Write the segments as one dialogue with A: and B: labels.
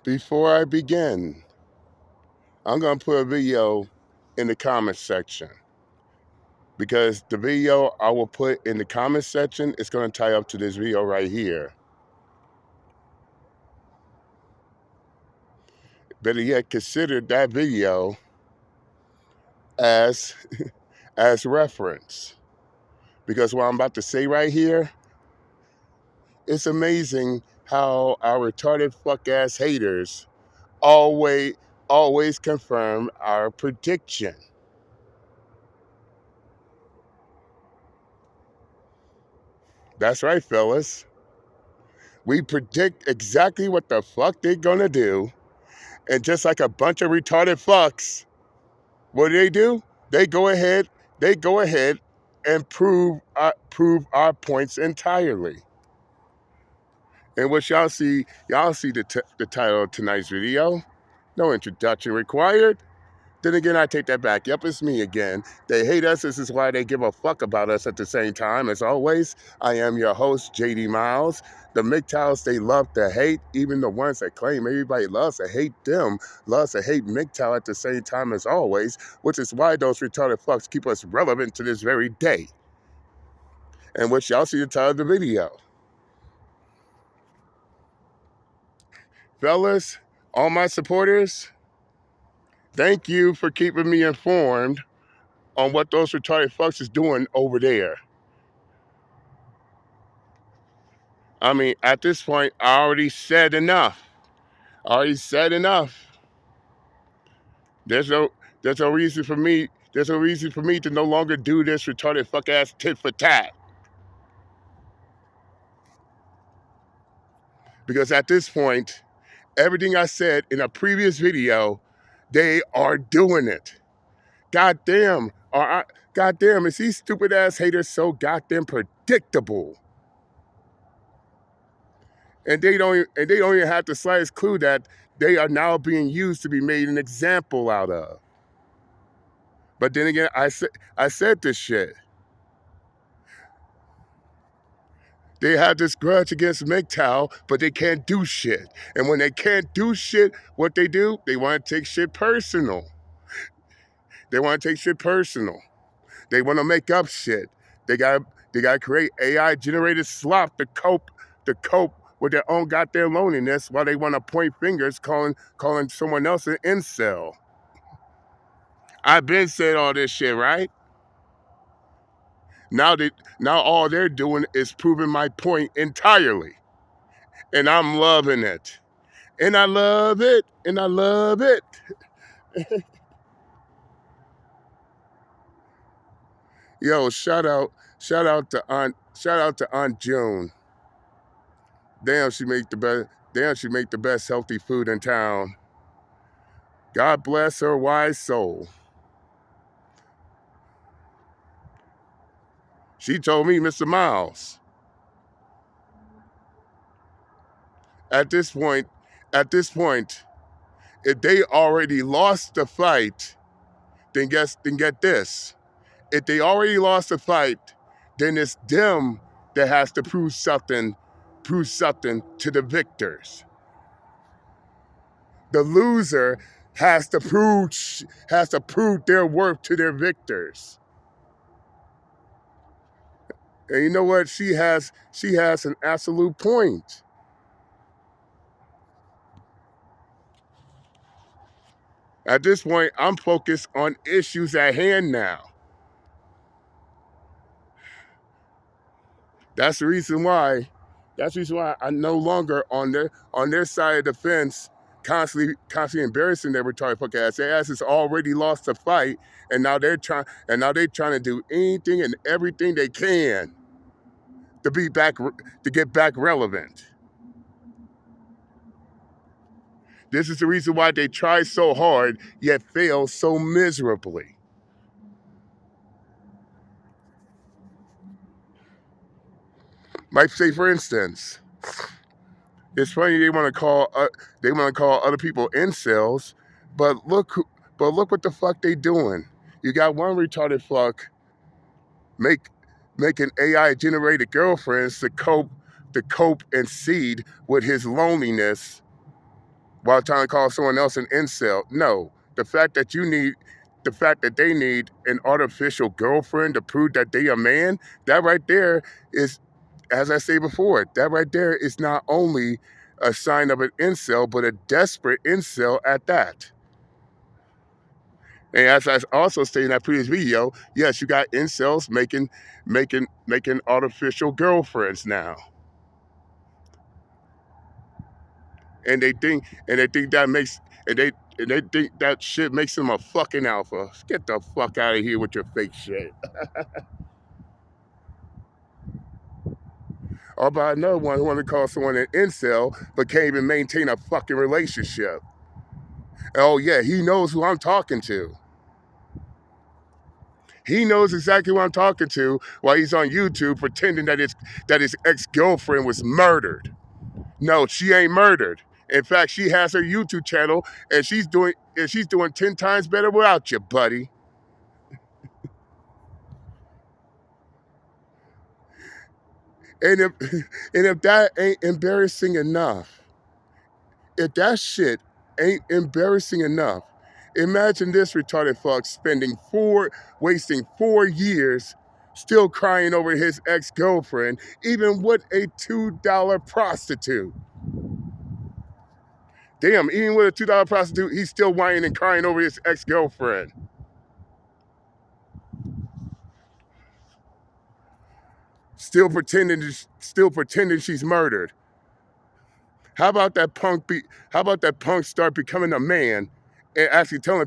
A: Before I begin, I'm going to put a video in the comment section because the video I will put in the comment section is going to tie up to this video right here. Better yet, consider that video as reference, because what I'm about to say right here, it's amazing how our retarded fuck ass haters always confirm our prediction. That's right, fellas. We predict exactly what the fuck they're gonna do, and just like a bunch of retarded fucks, what do? They go ahead and prove our points entirely. And what y'all see the title of tonight's video. No introduction required. Then again, I take that back. Yep, it's me again. They hate us. This is why they give a fuck about us at the same time. As always, I am your host, JD Miles. The MGTOWs, they love to hate. Even the ones that claim everybody loves to hate them, loves to hate MGTOW at the same time as always, which is why those retarded fucks keep us relevant to this very day. And which y'all see the title of the video. Fellas, all my supporters, thank you for keeping me informed on what those retarded fucks is doing over there. I mean, at this point, I already said enough. There's no reason for me. There's no reason for me to no longer do this retarded fuck ass tit for tat. Because at this point, everything I said in a previous video, they are doing it. Goddamn, is these stupid ass haters so goddamn predictable? And they don't even have the slightest clue that they are now being used to be made an example out of. But then again, I said this shit. They have this grudge against MGTOW, but they can't do shit. And when they can't do shit, what they do? They want to take shit personal. They want to make up shit. They got to create AI generated slop to cope with their own goddamn loneliness, while they want to point fingers calling someone else an incel. I've been said all this shit, right? Now all they're doing is proving my point entirely. And I'm loving it. And I love it. Yo, shout out to Aunt June. Damn, she make the best healthy food in town. God bless her wise soul. She told me, Mr. Miles, at this point, if they already lost the fight, then get this. If they already lost the fight, then it's them that has to prove something to the victors. The loser has to prove their worth to their victors. And you know what? She has an absolute point. At this point, I'm focused on issues at hand now. That's the reason why I'm no longer on their side of the fence, constantly embarrassing their retarded fuck ass. Their ass has already lost the fight, and now they're trying to do anything and everything they can to get back relevant. This is the reason why they try so hard yet fail so miserably. Like, say for instance, it's funny they want to call other people incels, but look what the fuck they doing. You got one retarded fuck making AI generated girlfriends to cope and seed with his loneliness, while trying to call someone else an incel. No, the fact that they need an artificial girlfriend to prove that they a man, that right there is, as I say before, that right there is not only a sign of an incel, but a desperate incel at that. And as I also stated in that previous video, yes, you got incels making artificial girlfriends now. And they think that makes and they think that shit makes them a fucking alpha. Get the fuck out of here with your fake shit. Or about another one who want to call someone an incel but can't even maintain a fucking relationship. Oh yeah, he knows who I'm talking to. He knows exactly who I'm talking to while he's on YouTube pretending that his ex-girlfriend was murdered. No, she ain't murdered. In fact, she has her YouTube channel and she's doing 10 times better without you, buddy. And if that ain't embarrassing enough, if that shit ain't embarrassing enough, imagine this retarded fuck wasting 4 years still crying over his ex-girlfriend, even with a $2 prostitute. Damn, even with a $2 prostitute, he's still whining and crying over his ex-girlfriend. Still pretending she's murdered. How about that punk start becoming a man and actually tell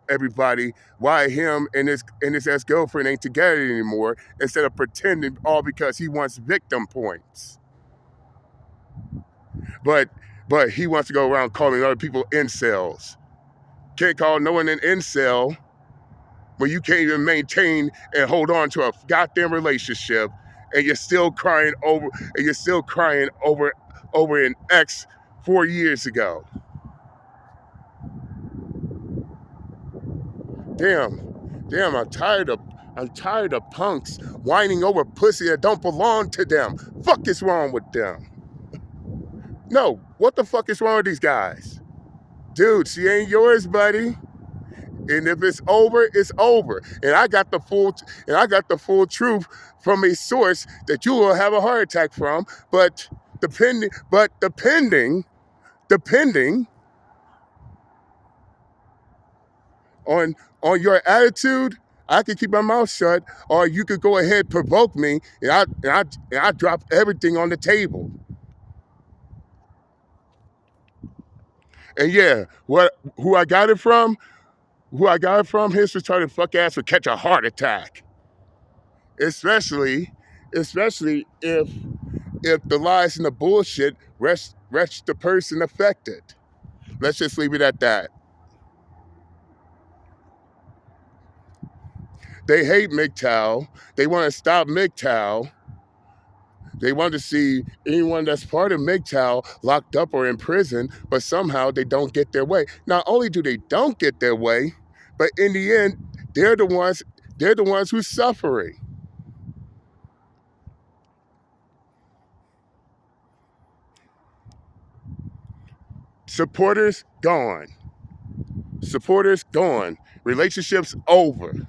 A: everybody why him and his ex-girlfriend ain't together anymore, instead of pretending all because he wants victim points. But he wants to go around calling other people incels. Can't call no one an incel when you can't even maintain and hold on to a goddamn relationship, and you're still crying over an ex 4 years ago. Damn, I'm tired of punks whining over pussy that don't belong to them. Fuck is wrong with them? No, what the fuck is wrong with these guys? Dude, she ain't yours, buddy. And if it's over, it's over. And I got the full truth from a source that you will have a heart attack from. But depending on your attitude, I could keep my mouth shut, or you could go ahead and provoke me, and I drop everything on the table. And yeah, who I got it from? His retarded fuck ass would catch a heart attack. Especially if the lies and the bullshit reach the person affected. Let's just leave it at that. They hate MGTOW. They want to stop MGTOW. They want to see anyone that's part of MGTOW locked up or in prison, but somehow they don't get their way. Not only do they don't get their way, but in the end, they're the ones who's suffering. Supporters gone. Relationships over.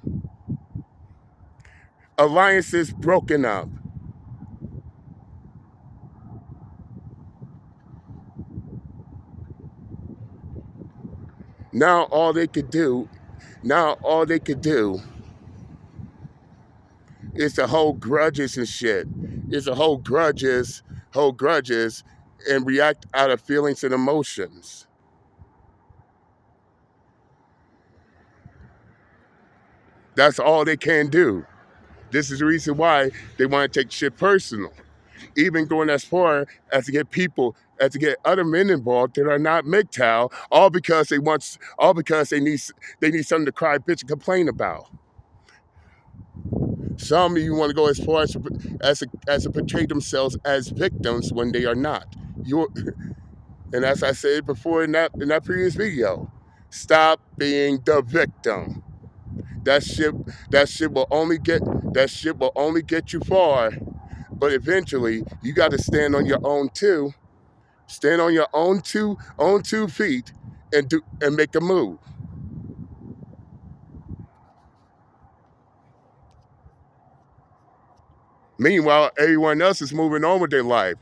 A: Alliances broken up. Now all they could do is to hold grudges and shit. Is to hold grudges, and react out of feelings and emotions. That's all they can do. This is the reason why they want to take shit personal. Even going as far as to get other men involved that are not MGTOW, all because they need something to cry, bitch, and complain about. Some of you want to go as far as to portray themselves as victims when they are not. And as I said before in that previous video, stop being the victim. That shit will only get you far, but eventually you got to stand on your own too. Stand on your own two feet and make a move. Meanwhile, everyone else is moving on with their life.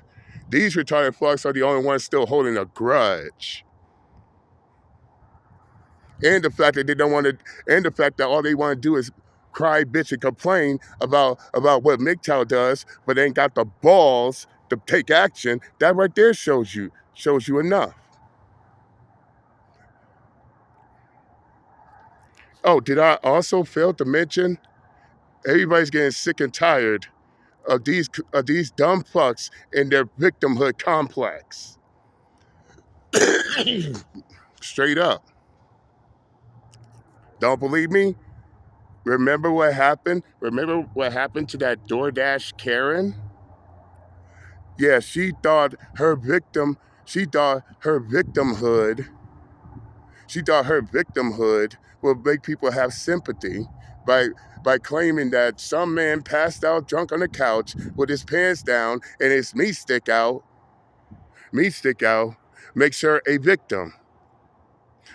A: These retarded fucks are the only ones still holding a grudge. And the fact that they don't want to, and the fact that all they want to do is cry, bitch, and complain about what MGTOW does, but ain't got the balls to take action. That right there shows you enough. Oh, did I also fail to mention everybody's getting sick and tired of these dumb fucks and their victimhood complex? Straight up. Don't believe me? Remember what happened? Remember what happened to that DoorDash Karen? Yeah, she thought her victimhood would make people have sympathy by claiming that some man passed out drunk on the couch with his pants down and his meat stick out, makes her a victim.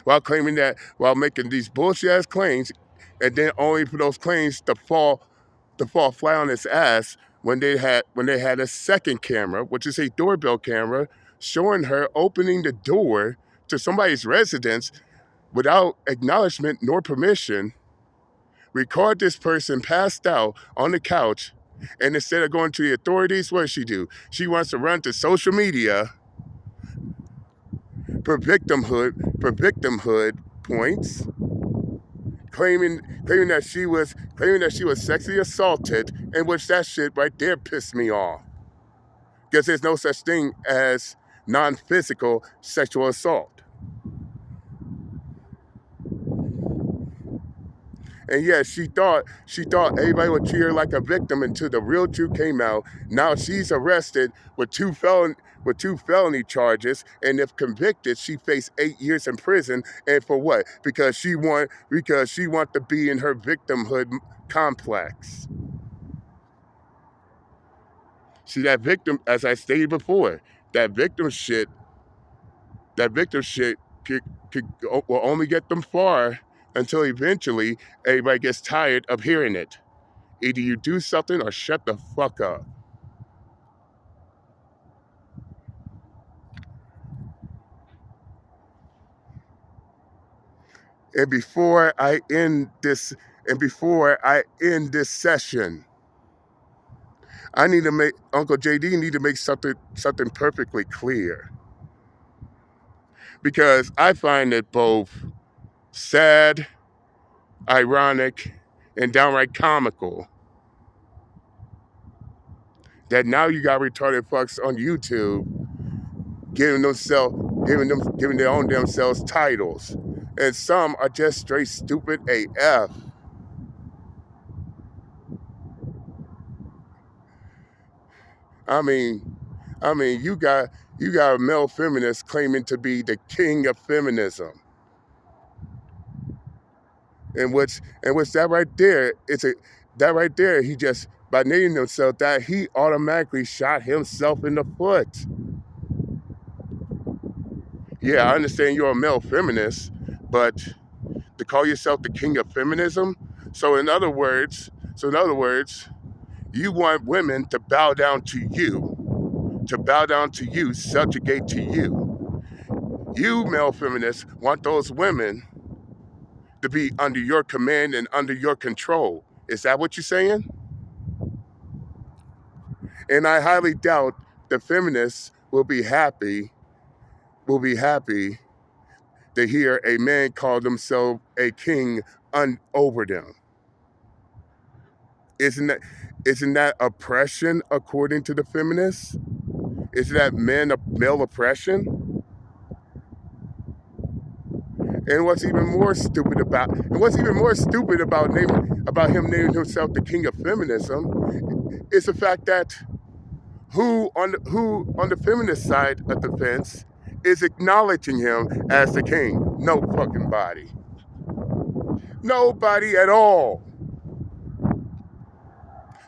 A: While making these bullshit ass claims, and then only for those claims to fall flat on its ass when they had a second camera, which is a doorbell camera, showing her opening the door to somebody's residence without acknowledgement nor permission, record this person passed out on the couch, and instead of going to the authorities, what does she do? She wants to run to social media for victimhood points, claiming that she was sexually assaulted, in which that shit right there pissed me off. Because there's no such thing as non-physical sexual assault. And yeah, she thought everybody would treat her like a victim until the real truth came out. Now she's arrested with two felony charges, and if convicted, she faced 8 years in prison. And for what? Because she want to be in her victimhood complex. See, that victim, as I stated before, that victim shit will only get them far until eventually everybody gets tired of hearing it. Either you do something or shut the fuck up. And before I end this session, I need to make Uncle JD need to make something perfectly clear. Because I find it both sad, ironic, and downright comical that now you got retarded fucks on YouTube giving their own themselves titles, and some are just straight stupid AF. I mean, you got a male feminist claiming to be the king of feminism, in which that right there, he just, by naming himself that, he automatically shot himself in the foot. Yeah, I understand you're a male feminist, but to call yourself the king of feminism, so in other words, you want women to bow down to you, subjugate to you. You, male feminists, want those women to be under your command and under your control. Is that what you're saying? And I highly doubt the feminists will be happy to hear a man call himself a king over them. Isn't that oppression according to the feminists? Isn't that male oppression? And what's even more stupid about him naming himself the king of feminism is the fact that who on the feminist side of the fence is acknowledging him as the king? No fucking body. Nobody at all.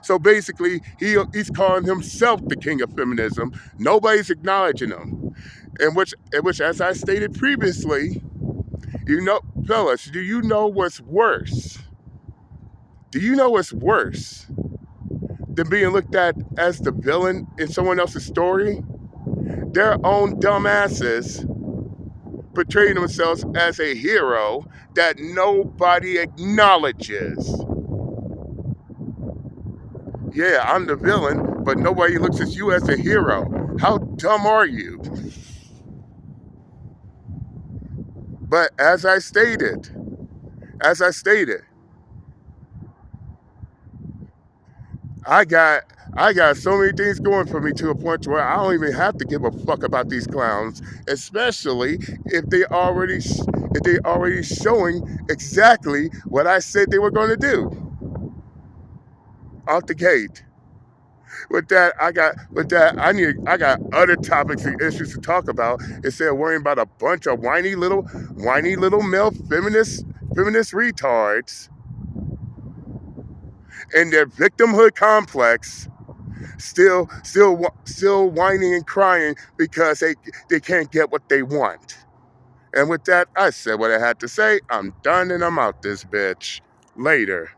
A: So basically, he's calling himself the king of feminism. Nobody's acknowledging him. In which, as I stated previously, fellas, do you know what's worse? Do you know what's worse than being looked at as the villain in someone else's story? Their own dumbasses portraying themselves as a hero that nobody acknowledges. Yeah, I'm the villain, but nobody looks at you as a hero. How dumb are you? But as I stated, I got I got so many things going for me to a point where I don't even have to give a fuck about these clowns, especially if they already showing exactly what I said they were going to do out the gate. I got other topics and issues to talk about instead of worrying about a bunch of whiny little male feminist retards and their victimhood complex still whining and crying because they can't get what they want. And with that, I said what I had to say. I'm done and I'm out this bitch. Later.